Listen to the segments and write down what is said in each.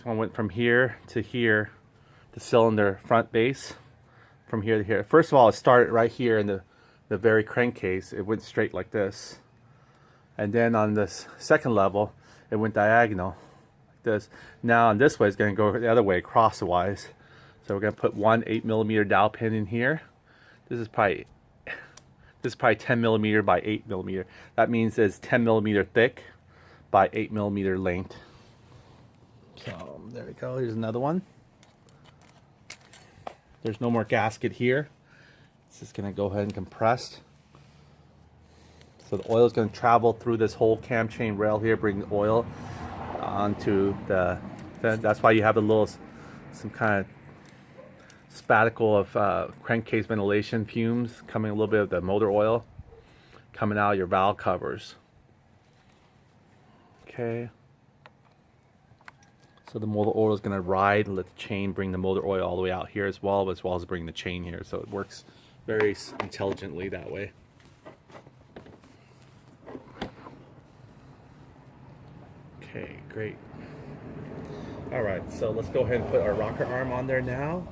This one went from here to here, the cylinder front base, from here to here. First of all, it started right here in the very crankcase. It went straight like this. And then on this second level, it went diagonal like this. Now on this way, it's going to go the other way, crosswise. So we're going to put one 8mm dowel pin in here. This is probably 10mm by 8mm. That means it's 10mm thick by 8mm length. So there we go. Here's another one. There's no more gasket here. It's just going to go ahead and compress. So the oil is going to travel through this whole cam chain rail here, bring the oil onto the. That's why you have a little, some kind of spatticle of crankcase ventilation fumes coming, a little bit of the motor oil coming out of your valve covers. Okay. So the motor oil is going to ride and let the chain bring the motor oil all the way out here as well as bring the chain here. So it works very intelligently that way. Okay, great. All right, so let's go ahead and put our rocker arm on there now.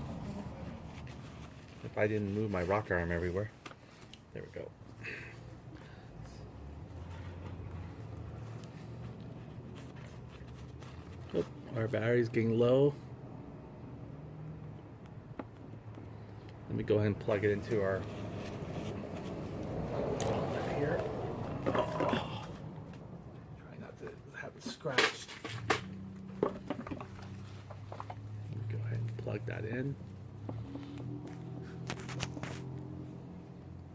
If I didn't move my rocker arm everywhere. There we go. Oh, our battery's getting low. Let me go ahead and plug it into our outlet here. Oh, try not to have it scratched. Let me go ahead and plug that in.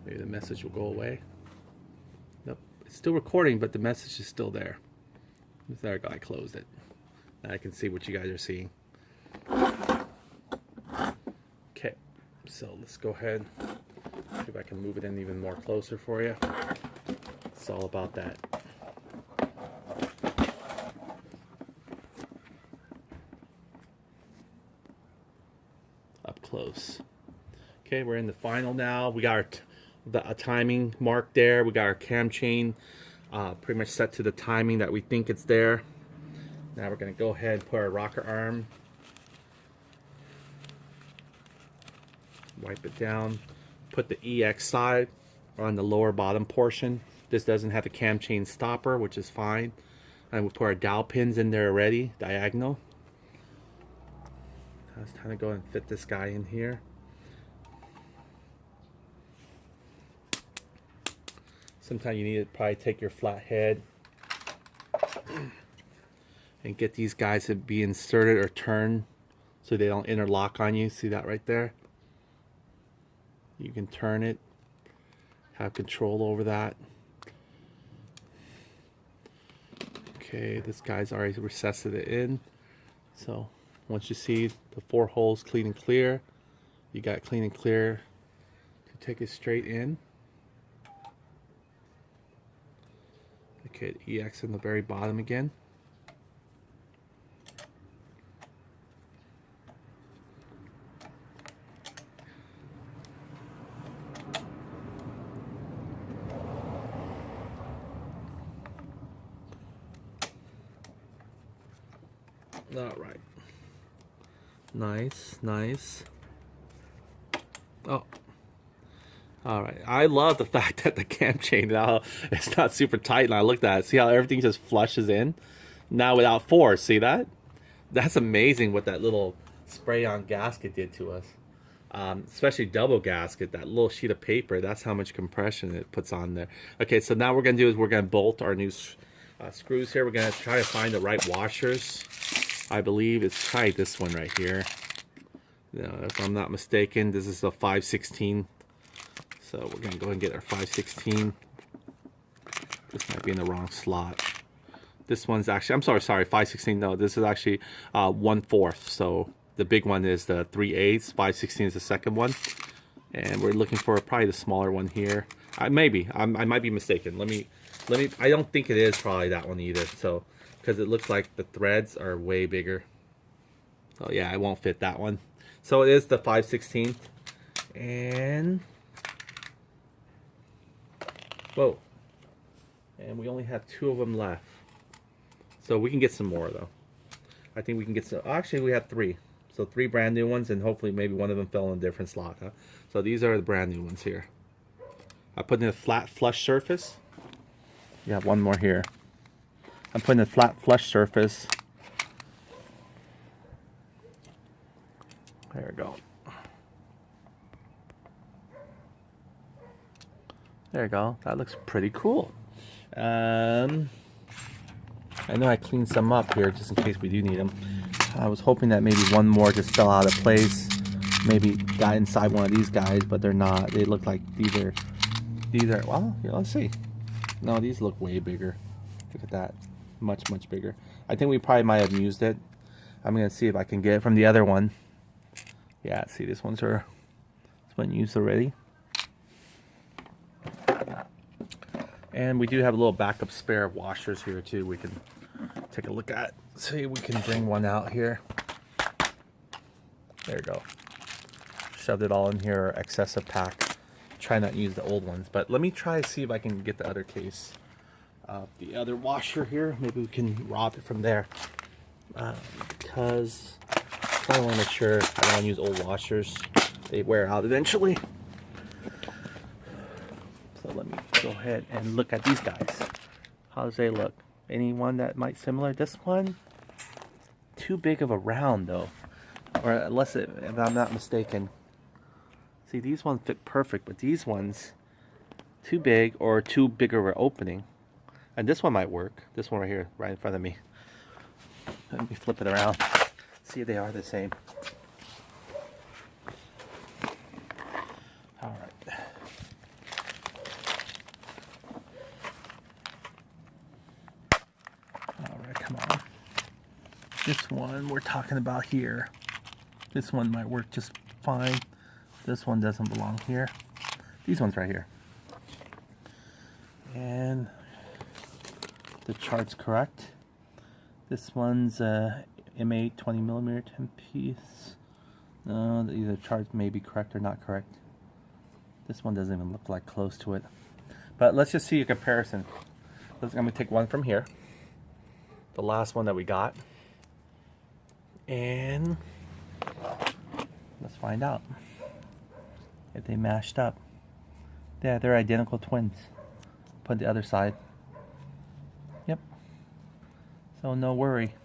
Maybe the message will go away. Nope, it's still recording, but the message is still there. There we go, I closed it. Now I can see what you guys are seeing. Okay, so let's go ahead. See if I can move it in even more closer for you. It's all about that. Up close. Okay, we're in the final now. We got our a timing mark there. We got our cam chain pretty much set to the timing that we think it's there. Now we're going to go ahead and put our rocker arm, wipe it down, put the EX side on the lower bottom portion. This doesn't have a cam chain stopper, which is fine. And we'll put our dowel pins in there already, diagonal. Now it's time to go and fit this guy in here. Sometimes you need to probably take your flat head and get these guys to be inserted or turned so they don't interlock on you. See that right there? You can turn it, have control over that. Okay, this guy's already recessed it in. So once you see the 4 holes clean and clear, you got clean and clear to take it straight in. Okay, EX in the very bottom again. All right. Nice, nice. Oh. All right, I love the fact that the cam chain now it's not super tight, and I looked at it. See how everything just flushes in now without force. See that? That's amazing what that little spray-on gasket did to us. Especially double gasket, that little sheet of paper. That's how much compression it puts on there. Okay, so now what we're gonna do is we're gonna bolt our new screws here. We're gonna try to find the right washers. I believe it's probably this one right here. If I'm not mistaken, this is a 5/16. So we're going to go ahead and get our 5/16. This might be in the wrong slot. This one's actually, I'm sorry, 5/16. No, this is actually 1/4. So the big one is the 3/8. 5/16 is the second one. And we're looking for probably the smaller one here. I might be mistaken. Let me, I don't think it is probably that one either. So, because it looks like the threads are way bigger. Oh yeah, it won't fit that one. So it is the 5/16. And whoa, and we only have 2 of them left, so we can get some more though. I think we can get some. Actually, we have 3. So 3 brand new ones, and hopefully maybe one of them fell in a different slot. Huh? So these are the brand new ones here. I put in a flat flush surface. You have one more here. I'm putting a flat flush surface. There we go. There you go. That looks pretty cool. I know I cleaned some up here just in case we do need them. I was hoping that maybe one more just fell out of place. Maybe got inside one of these guys, but they're not. They look like these are well, yeah, let's see. No, these look way bigger. Look at that. Much bigger. I think we probably might have used it. I'm gonna see if I can get it from the other one. Yeah, see, this one's been used already. And we do have a little backup spare washers here too. We can take a look at. See, we can bring one out here. There you go. Shoved it all in here, excessive pack. Try not to use the old ones, but let me try to see if I can get the other case. The other washer here, maybe we can rob it from there. Because I want to make sure I don't want to use old washers. They wear out eventually. So let me go ahead and look at these guys. How does they look? Anyone that might similar? This one, too big of a round though. Or unless if I'm not mistaken. See, these ones fit perfect, but these ones, too big or too big of an opening. And this one might work. This one right here, right in front of me. Let me flip it around. See if they are the same. All right. All right, come on. This one we're talking about here. This one might work just fine. This one doesn't belong here. These ones right here. And the chart's correct. This one's M8 20mm 10 piece. No, either chart may be correct or not correct. This one doesn't even look like close to it. But let's just see a comparison. I'm going to take one from here. The last one that we got. And let's find out if they mashed up. Yeah, they're identical twins. Put the other side. Yep. So no worry.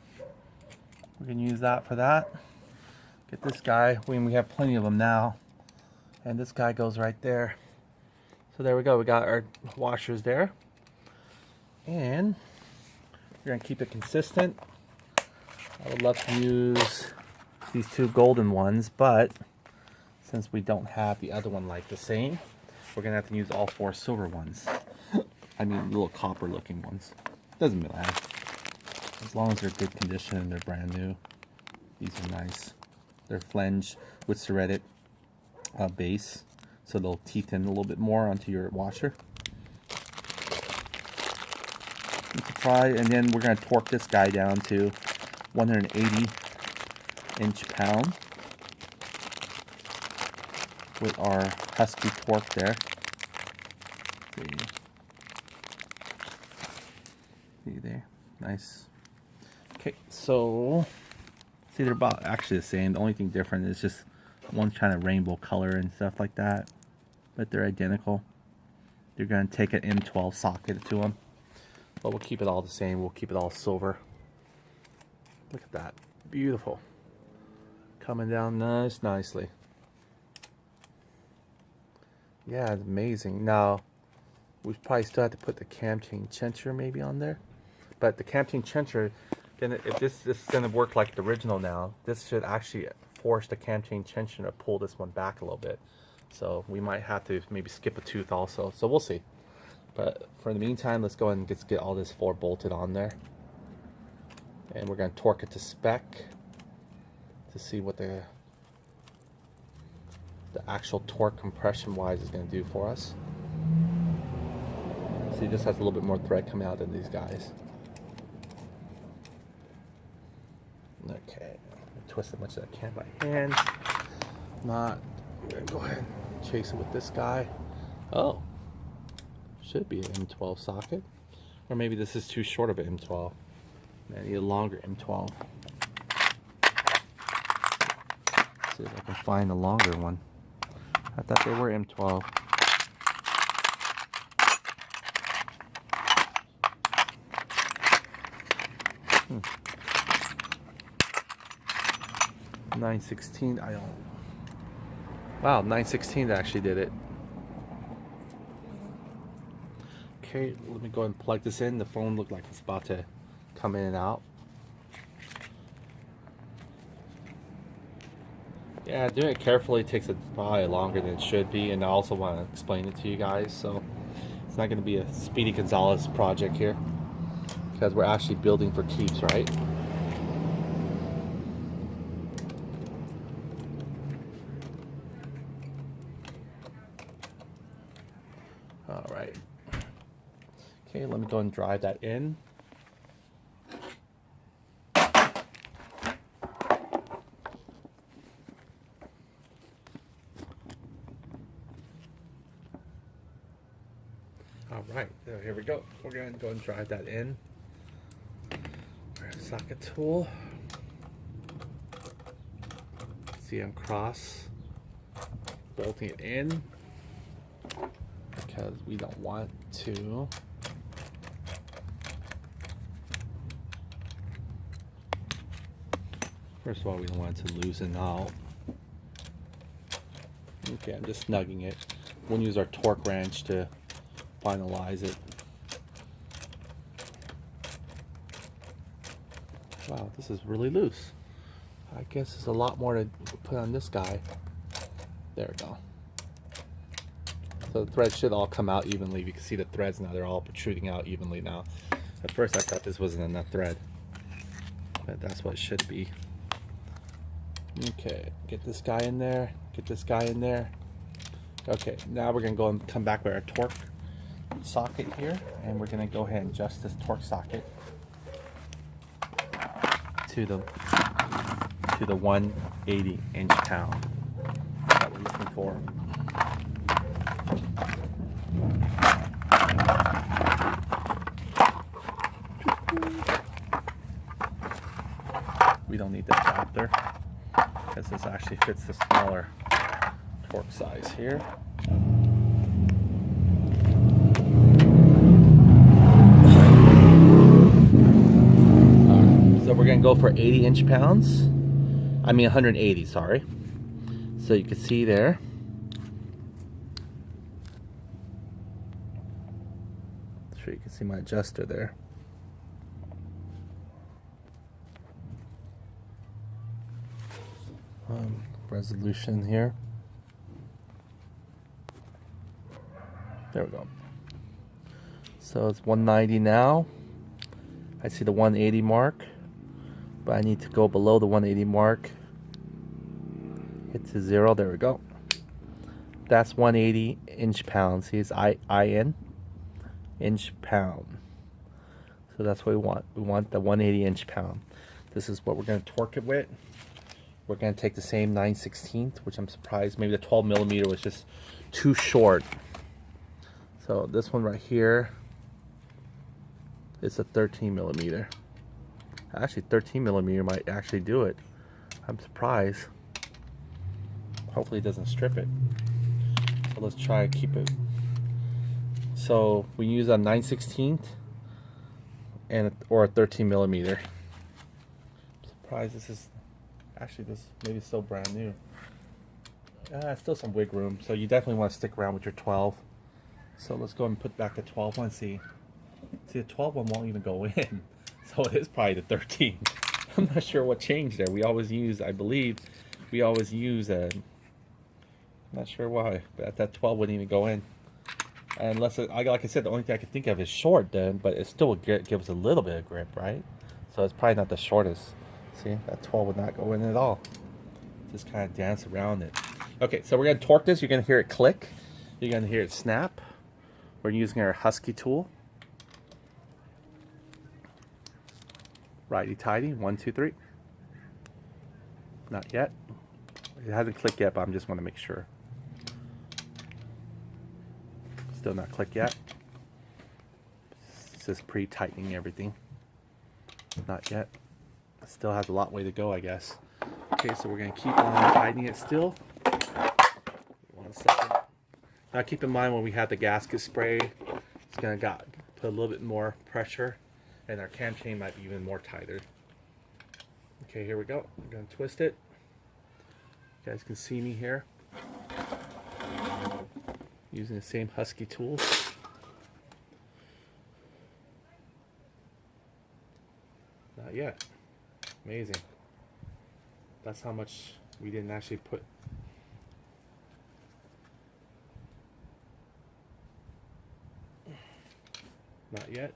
We can use that for that. Get this guy. We have plenty of them now. And this guy goes right there. So there we go. We got our washers there. And we're going to keep it consistent. I would love to use these 2 golden ones, but since we don't have the other one like the same, we're going to have to use all 4 silver ones. I mean, little copper looking ones. Doesn't matter. As long as they're good condition and they're brand new. These are nice. They're flange with serrated base, so they'll teeth in a little bit more onto your washer. You can try, and then we're going to torque this guy down to 180 inch-pound with our Husky torque there. See there, nice. Okay, so see, they're about actually the same. The only thing different is just one's kind of rainbow color and stuff like that, but they're identical. You're going to take an M12 socket to them, but we'll keep it all the same. We'll keep it all silver. Look at that, beautiful. Coming down nicely. Yeah, it's amazing. Now, we probably still have to put the cam chain chencher maybe on there, but the cam chain chencher, then if this is going to work like the original now, this should actually force the cam chain chencher to pull this one back a little bit. So we might have to maybe skip a tooth also. So we'll see. But for the meantime, let's go ahead and get all this 4 bolted on there. And we're going to torque it to spec to see what the actual torque compression wise is going to do for us. See, this has a little bit more thread coming out than these guys. Okay, twist as much as I can by hand. Not, I'm going to go ahead and chase it with this guy. Oh, should be an M12 socket. Or maybe this is too short of an M12. I need a longer M12. See if I can find a longer one. I thought they were M12. 916. I don't. Wow, 916 actually did it. Okay, let me go and plug this in. The phone looked like it's about to come in and out. Yeah, doing it carefully takes probably longer than it should be, and I also want to explain it to you guys, so it's not going to be a Speedy Gonzalez project here, because we're actually building for keeps, right? All right. Okay, let me go and drive that in. All right, so here we go. We're going to go and drive that in. Our socket tool. See, I'm cross bolting it in because we don't want to first of all, we don't want it to loosen out. Okay, I'm just snugging it. We'll use our torque wrench to finalize it. Wow, this is really loose. I guess there's a lot more to put on this guy. There we go. So the threads should all come out evenly. You can see the threads now, they're all protruding out evenly now. At first I thought this wasn't enough thread, but that's what it should be. Okay, get this guy in there, get this guy in there. Okay, now we're gonna go and come back with our torque socket here, and we're gonna go ahead and adjust this torque socket to the 180 inch-pound that we're looking for. We don't need the adapter because this actually fits the smaller torque size here. So we're gonna go for 80 inch-pounds. I mean 180, sorry. So you can see there. Sure, you can see my adjuster there. Resolution here. There we go. So it's 190 now. I see the 180 mark, but I need to go below the 180 mark. Hit to 0. There we go. That's 180 inch-pounds. See, it's IN inch-pound. So that's what we want. We want the 180 inch-pound. This is what we're going to torque it with. We're going to take the same 9/16, which I'm surprised maybe the 12 millimeter was just too short. So this one right here is a 13 millimeter. Actually, 13 millimeter might actually do it. I'm surprised. Hopefully it doesn't strip it. So let's try to keep it. So we use a 9/16 or a 13 millimeter. I'm surprised this is actually this maybe it's still brand new. Still some wig room, so you definitely want to stick around with your 12. So let's go and put back the 12 one. See the 12 one won't even go in, so it is probably the 13. I'm not sure what changed there. We always use, I believe, we always use I'm not sure why, but that 12 wouldn't even go in. Unless, like I said, the only thing I can think of is short then, but it still gives a little bit of grip, right? So it's probably not the shortest. See, that 12 would not go in at all. Just kind of dance around it. Okay, so we're going to torque this. You're going to hear it click. You're going to hear it snap. We're using our Husky tool. Righty tighty, 1, 2, 3. Not yet. It hasn't clicked yet, but I just want to make sure. Still not clicked yet. It's just pre-tightening everything. Not yet. It still has a lot way to go, I guess. Okay, so we're going to keep on tightening it still. 1 second. Now keep in mind when we have the gasket spray, it's going to put a little bit more pressure and our cam chain might be even more tighter. Okay, here we go. I'm going to twist it. You guys can see me here using the same Husky tool. Not yet. Amazing. That's how much we didn't actually put. Not yet.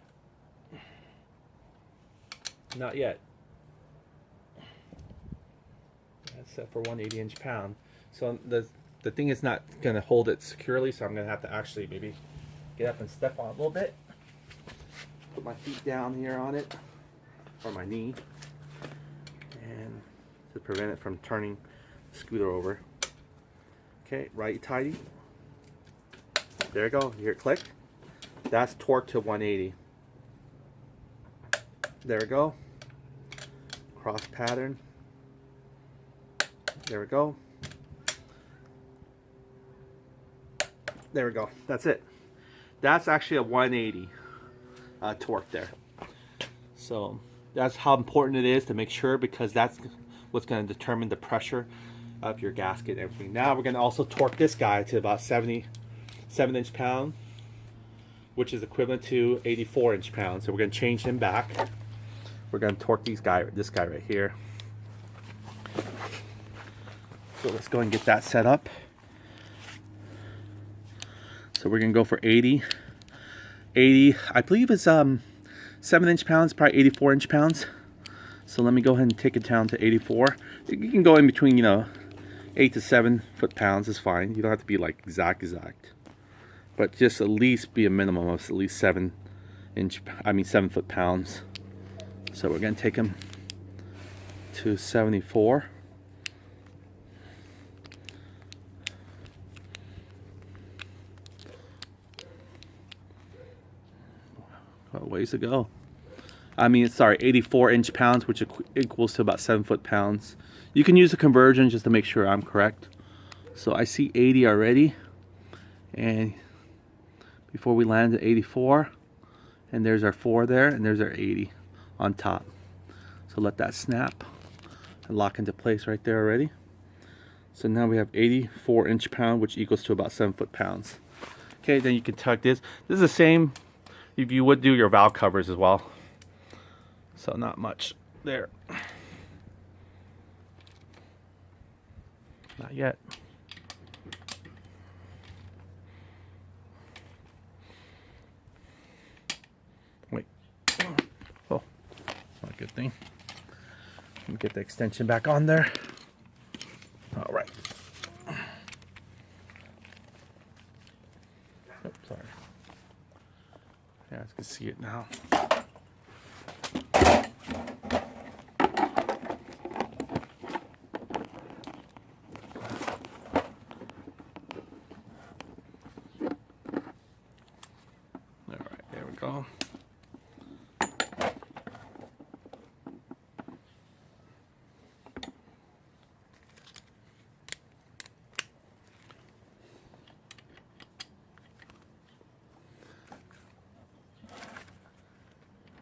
Not yet. That's set for 180 inch-pound. So the thing is not going to hold it securely, so I'm going to have to actually maybe get up and step on it a little bit. Put my feet down here on it, or my knee, and to prevent it from turning the scooter over. Okay, righty tighty. There you go. You hear it click? That's torque to 180. There we go. Cross pattern. There we go. There we go. That's it. That's actually a 180 torque there. So that's how important it is to make sure, because that's what's going to determine the pressure of your gasket and everything. Now we're going to also torque this guy to about 77 inch-pound, which is equivalent to 84 inch-pound. So we're going to change him back. We're going to torque this guy right here. So let's go and get that set up. So we're going to go for 80. 80, I believe it's 7 inch-pounds, probably 84 inch-pounds. So let me go ahead and take it down to 84. You can go in between, 8 to 7 foot-pounds is fine. You don't have to be like exact. But just at least be a minimum of at least 7 foot-pounds. So we're going to take him to 74. Got ways to go. Sorry, 84 inch-pounds, which equals to about 7 foot-pounds. You can use a conversion just to make sure I'm correct. So I see 80 already. And before we land at 84, and there's our 4 there, and there's our 80 on top. So let that snap and lock into place right there already. So now we have 84 inch-pound, which equals to about 7 foot-pounds. Okay, then you can tuck this. This is the same if you would do your valve covers as well. So not much there. Not yet. Wait. Oh, not a good thing. Let me get the extension back on there. All right. Oh, sorry. Yeah, I can see it now. Go.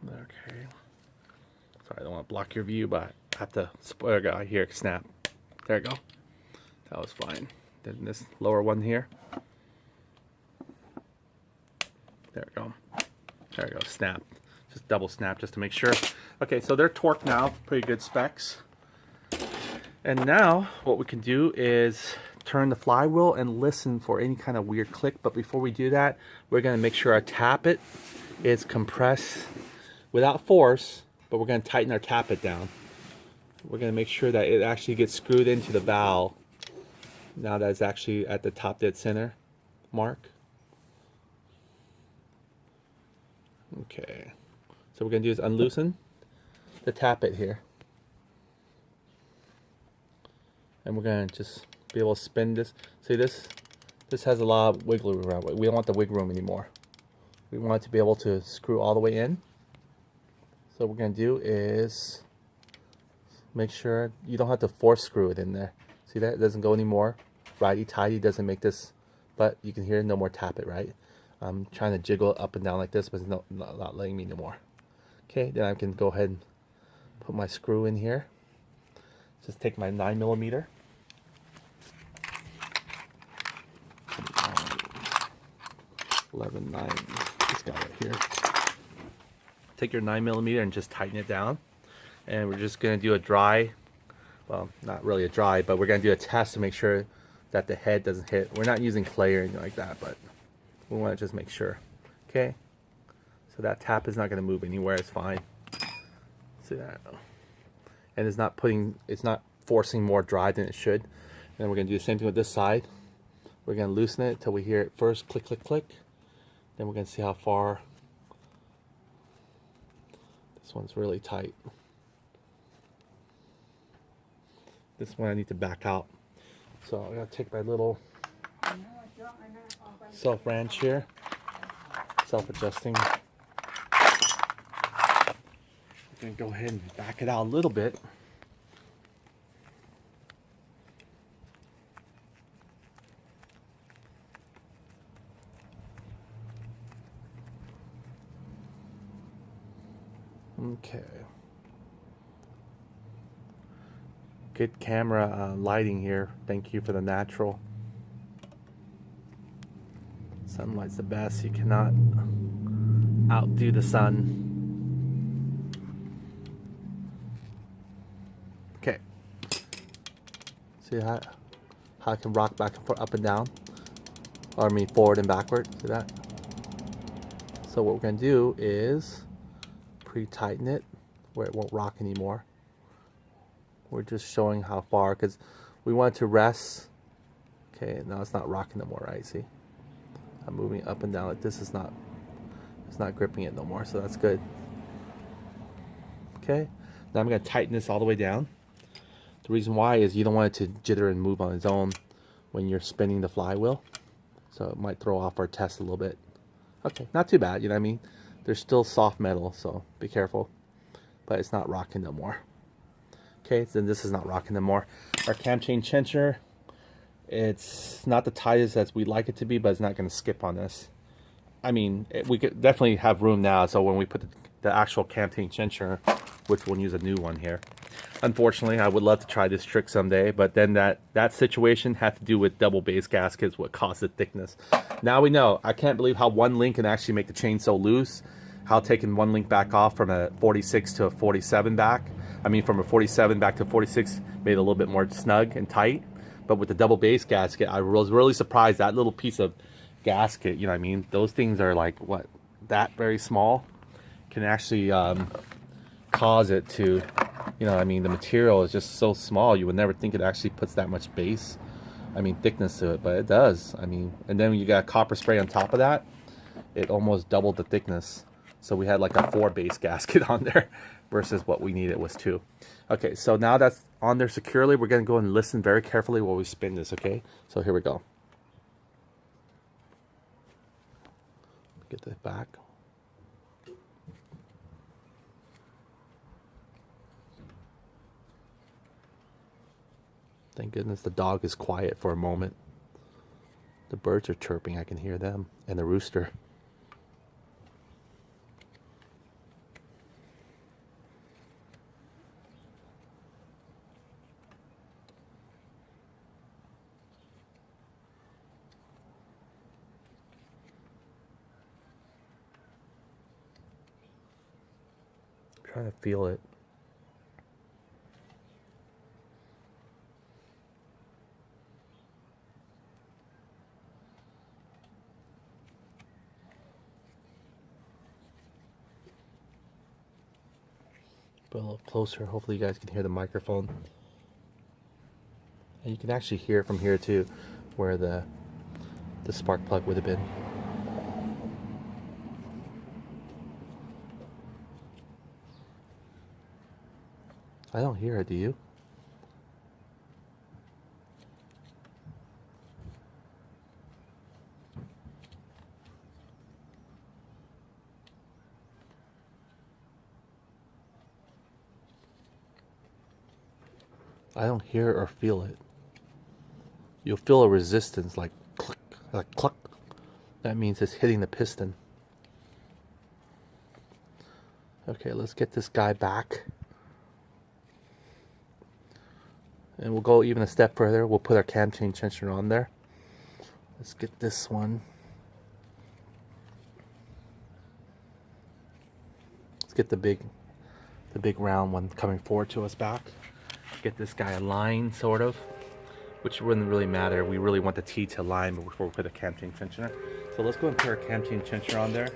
Okay. Sorry, I don't want to block your view, but I have to spoiler guy here. Snap. There you go. That was fine. Then this lower one here. There we go. There we go, snap. Just double snap just to make sure. Okay, so they're torqued now, pretty good specs. And now what we can do is turn the flywheel and listen for any kind of weird click. But before we do that, we're gonna make sure our tappet is compressed without force, but we're gonna tighten our tappet down. We're gonna make sure that it actually gets screwed into the valve. Now that it's actually at the top dead center mark. Okay, so what we're going to do is unloosen the tappet here. And we're going to just be able to spin this. See, this has a lot of wiggle room around it. We don't want the wiggle room anymore. We want it to be able to screw all the way in. So what we're going to do is Make sure you don't have to force screw it in there. See that? It doesn't go anymore. Righty tighty doesn't make this, but you can hear no more tap it, right? I'm trying to jiggle it up and down like this, but it's not letting me anymore. Okay, then I can go ahead and put my screw in here. Just take my 9mm. 11.9. This guy right here. Take your 9mm and just tighten it down. And we're just gonna do a dry, well, not really a dry, but we're gonna do a test to make sure that the head doesn't hit. We're not using clay or anything like that, but we want to just make sure. Okay, so that tap is not going to move anywhere. It's fine. See that? And it's not forcing more dry than it should. And we're going to do the same thing with this side. We're going to loosen it till we hear it first click, click, click. Then we're going to see how far. This one's really tight. This one I need to back out. So I'm going to take my little self-wrench here, self-adjusting. I'm going to go ahead and back it out a little bit. Okay. Good camera lighting here. Thank you for the natural. Sunlight's the best. You cannot outdo the sun. Okay. See how I can rock back and forth, up and down? Or I mean forward and backward. See that? So what we're going to do is pre-tighten it where it won't rock anymore. We're just showing how far, because we want it to rest. Okay, now it's not rocking no more, right? See? I'm moving up and down like this. It's not gripping it no more, so that's good. Okay, now I'm going to tighten this all the way down. The reason why is you don't want it to jitter and move on its own when you're spinning the flywheel. So it might throw off our test a little bit. Okay, not too bad, you know what I mean? There's still soft metal, so be careful. But it's not rocking no more. Okay, then this is not rocking no more. Our cam chain cincher, it's not the tightest as we'd like it to be, but it's not going to skip on this. I mean, we could definitely have room now, so when we put the actual cam chain cincher, which we'll use a new one here. Unfortunately, I would love to try this trick someday, but then that situation had to do with double base gaskets, what caused the thickness. Now we know. I can't believe how one link can actually make the chain so loose. How taking one link back off from a 46 to a 47 back. I mean, from a 47 back to 46 made it a little bit more snug and tight. But with the double base gasket, I was really surprised that little piece of gasket, you know what I mean? Those things are like, what, that very small? Can actually cause it to, you know, I mean, the material is just so small, you would never think it actually puts that much base, I mean, thickness to it, but it does. I mean, and then when you got copper spray on top of that, it almost doubled the thickness. So we had like a 4 base gasket on there versus what we needed was 2. Okay, so now that's on there securely, we're going to go and listen very carefully while we spin this, okay? So here we go. Get this back. Thank goodness the dog is quiet for a moment. The birds are chirping, I can hear them, and the rooster. I'm trying to feel it. Put a little closer, hopefully you guys can hear the microphone. And you can actually hear from here too, where the spark plug would have been. I don't hear it, do you? I don't hear or feel it. You'll feel a resistance like click, like cluck. That means it's hitting the piston. Okay, let's get this guy back. And we'll go even a step further. We'll put our cam chain tensioner on there. Let's get this one. Let's get the big round one coming forward to us back. Get this guy aligned, sort of, which wouldn't really matter. We really want the T to align before we put a cam chain tensioner. So let's go and put our cam chain tensioner on there,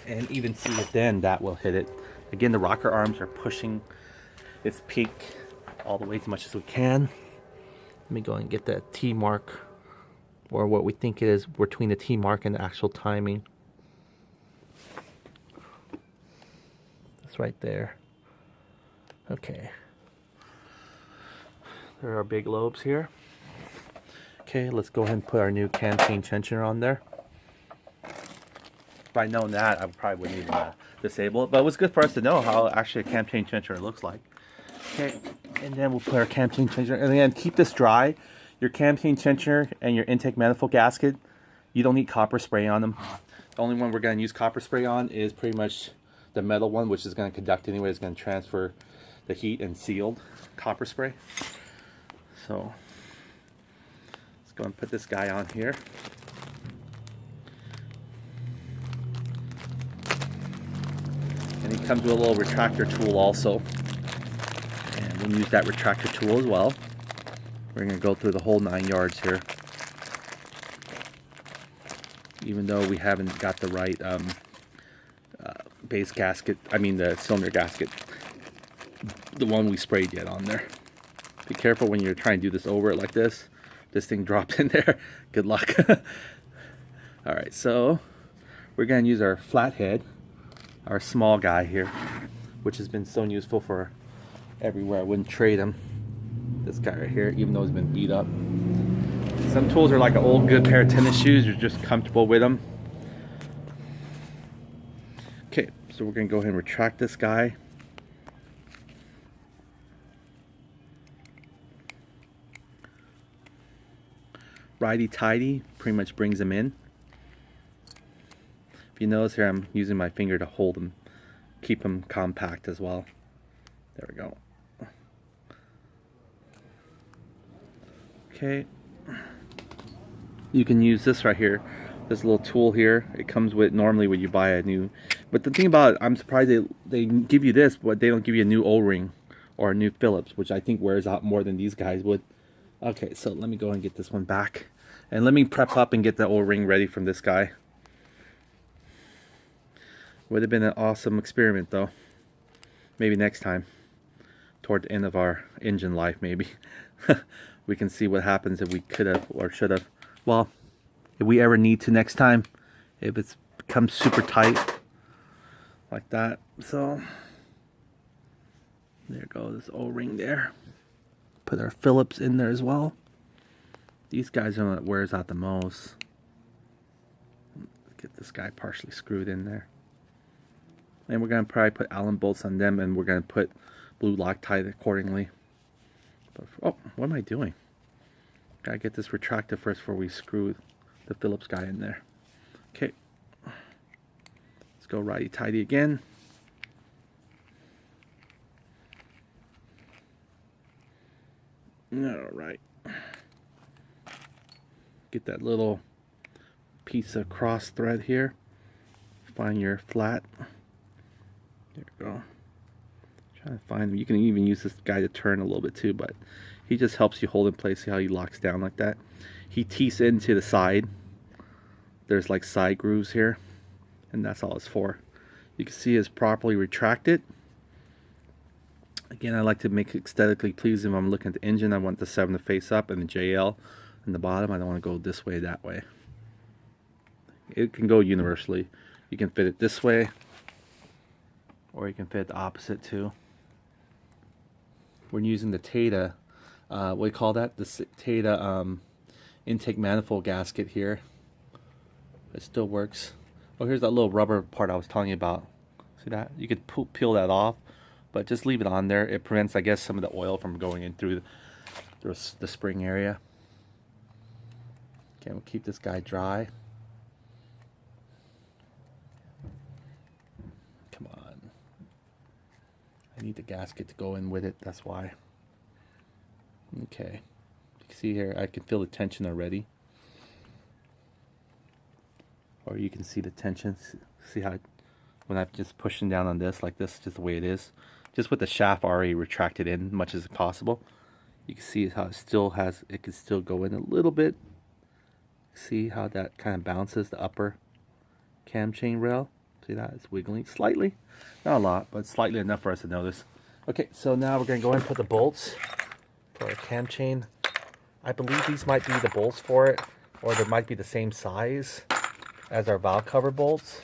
and even see if then that will hit it. Again, the rocker arms are pushing its peak all the way as much as we can. Let me go and get that T mark, or what we think it is between the T mark and the actual timing. That's right there. Okay. There are our big lobes here. Okay, let's go ahead and put our new cam chain tensioner on there. If I'd known that, I probably wouldn't even disable it. But it was good for us to know how actually a cam chain tensioner looks like. Okay, and then we'll put our cam chain tensioner. And again, keep this dry. Your cam chain tensioner and your intake manifold gasket, you don't need copper spray on them. The only one we're going to use copper spray on is pretty much the metal one, which is going to conduct anyway. It's going to transfer the heat and sealed copper spray. So let's go and put this guy on here. And he comes with a little retractor tool also. And we'll use that retractor tool as well. We're going to go through the whole 9 yards here. Even though we haven't got the right base gasket, I mean the cylinder gasket, the one we sprayed yet on there. Be careful when you're trying to do this over it like this. This thing drops in there. Good luck. Alright, so we're going to use our flathead, our small guy here, which has been so useful for everywhere. I wouldn't trade him. This guy right here, even though he's been beat up. Some tools are like an old good pair of tennis shoes. You're just comfortable with them. Okay, so we're going to go ahead and retract this guy. Righty-tighty pretty much brings him in. If you notice here, I'm using my finger to hold him, keep him compact as well. There we go. Okay. You can use this right here, this little tool here. It comes with normally when you buy a new, but the thing about it, I'm surprised they give you this, but they don't give you a new O-ring or a new Phillips, which I think wears out more than these guys would. Okay, so let me go and get this one back, and let me prep up and get the O-ring ready from this guy. Would have been an awesome experiment though. Maybe next time, toward the end of our engine life, maybe we can see what happens if we could have or should have. Well, if we ever need to next time, if it's becomes super tight like that. So there goes this O-ring there. Put our Phillips in there as well. These guys are what wears out the most. Get this guy partially screwed in there. And we're going to probably put Allen bolts on them, and we're going to put blue Loctite accordingly. But, oh, what am I doing? Gotta get this retractor first before we screw the Phillips guy in there. Okay. Let's go righty-tighty again. Alright. Get that little piece of cross thread here. Find your flat. There we go. Trying to find them. You can even use this guy to turn a little bit too, but he just helps you hold in place. See how he locks down like that? He tees into the side. There's like side grooves here, and that's all it's for. You can see it's properly retracted. Again, I like to make it aesthetically pleasing. When I'm looking at the engine, I want the 7 to face up and the JL in the bottom. I don't want to go this way, that way. It can go universally. You can fit it this way, or you can fit it the opposite too. We're using the Taida, what do you call that? The Taida intake manifold gasket here. It still works. Oh, here's that little rubber part I was telling you about. See that? You could peel that off, but just leave it on there. It prevents, I guess, some of the oil from going in through There's the spring area. Okay, we'll keep this guy dry. Come on. I need the gasket to go in with it, that's why. Okay. You can see here, I can feel the tension already. Or you can see the tension. See how when I'm just pushing down on this like this, just the way it is. Just with the shaft already retracted in much as possible. You can see how it still has, it can still go in a little bit. See how that kind of bounces the upper cam chain rail. See that? It's wiggling slightly. Not a lot, but slightly enough for us to notice. Okay, so now we're going to go and put the bolts for our cam chain. I believe these might be the bolts for it, or they might be the same size as our valve cover bolts.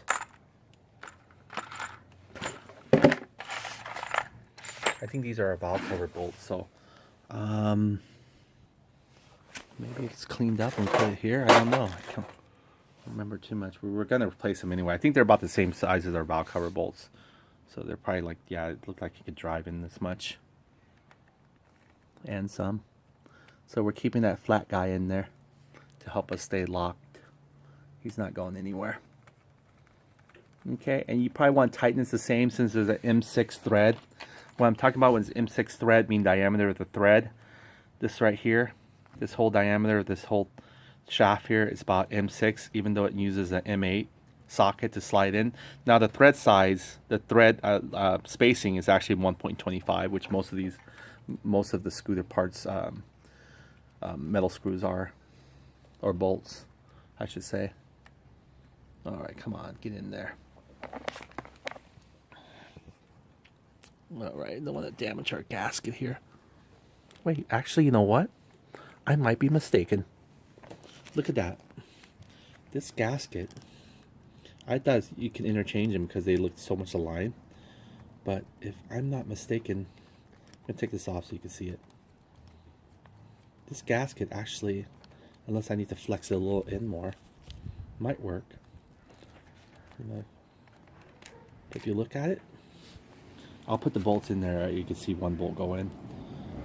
I think these are our valve cover bolts, so maybe it's cleaned up and put it here. I don't know. I can't remember too much. We were going to replace them anyway. I think they're about the same size as our valve cover bolts. So they're probably like, yeah, it looked like you could drive in this much. And some. So we're keeping that flat guy in there to help us stay locked. He's not going anywhere. Okay, and you probably want tightness the same since there's an M6 thread. What I'm talking about when it's M6 thread, mean diameter of the thread. This right here, this whole diameter of this whole shaft here is about M6, even though it uses an M8 socket to slide in. Now the thread size, the thread spacing is actually 1.25, which most of the scooter parts, metal screws are, or bolts, I should say. All right, come on, get in there. All right, don't want to damage our gasket here. Wait, actually, you know what? I might be mistaken. Look at that. This gasket, I thought you can interchange them because they look so much alike. But if I'm not mistaken, I'm going to take this off so you can see it. This gasket actually, unless I need to flex it a little in more, might work. You know, if you look at it, I'll put the bolts in there. You can see one bolt go in.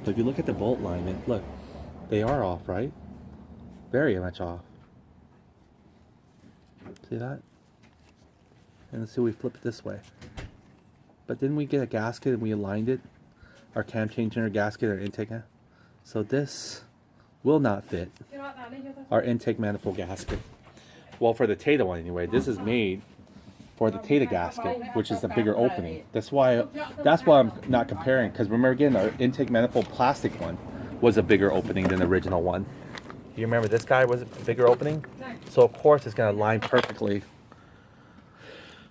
But if you look at the bolt alignment, look, they are off, right? Very much off. See that? And let's see, we flip it this way. But then we get a gasket and we aligned it, our cam change in our gasket, our intake. So this will not fit our intake manifold gasket. Well, for the Taida one anyway, this is made for the Taida gasket, which is the bigger opening. That's why I'm not comparing, because remember again, our intake manifold plastic one was a bigger opening than the original one. You remember this guy was a bigger opening? So of course it's going to line perfectly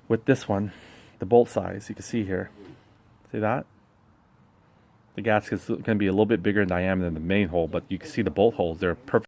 with this one, the bolt size. You can see here. See that? The gasket's going to be a little bit bigger in diameter than the main hole, but you can see the bolt holes. They're perfect.